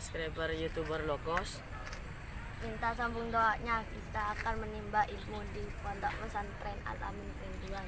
subscriber YouTuber Lokos. Minta sambung doanya, kita akan menimba ilmu di Pondok Pesantren Amien Parenduan.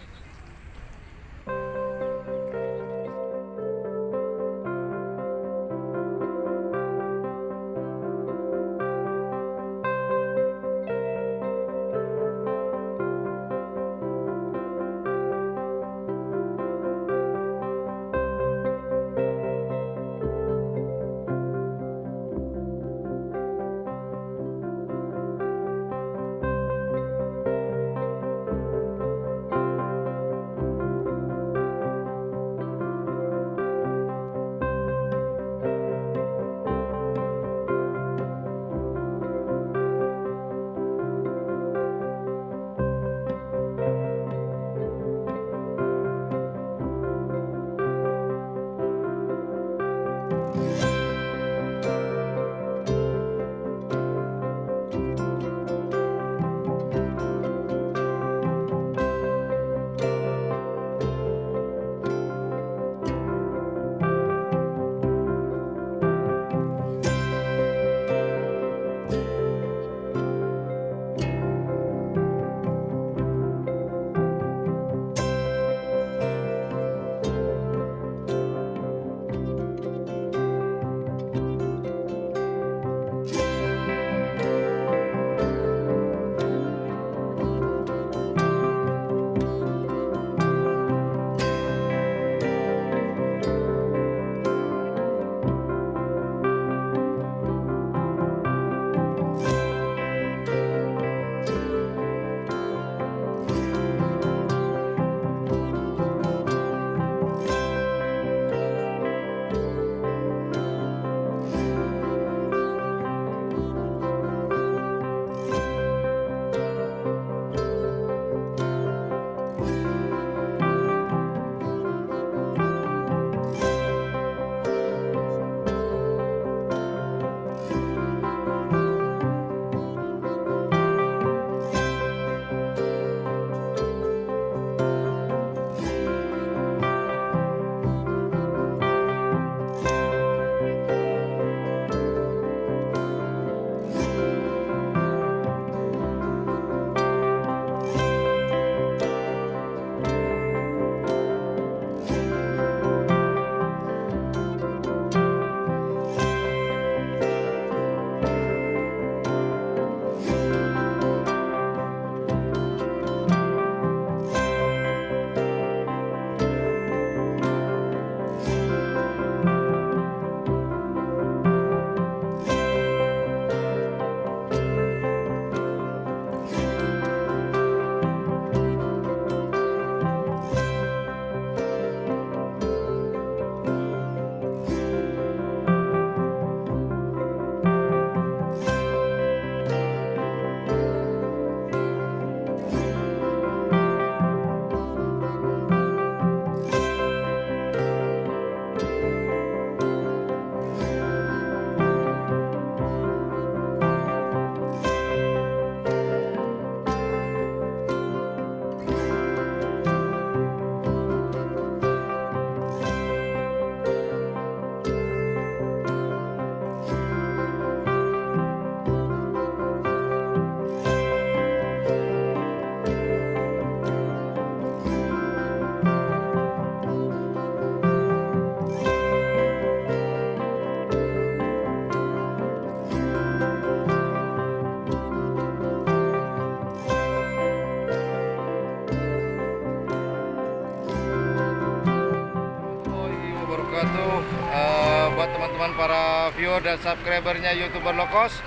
Buat teman-teman para viewer dan subscribernya YouTuber Lokos,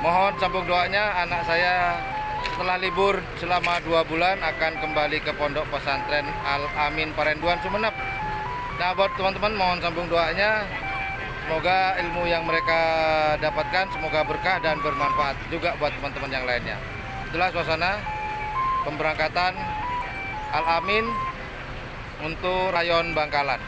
mohon sambung doanya. Anak saya setelah libur selama 2 bulan akan kembali ke Pondok Pesantren Amien Parenduan Sumenep. Nah, buat teman-teman mohon sambung doanya, semoga ilmu yang mereka dapatkan semoga berkah dan bermanfaat juga buat teman-teman yang lainnya. Itulah suasana pemberangkatan Amien untuk rayon Bangkalan.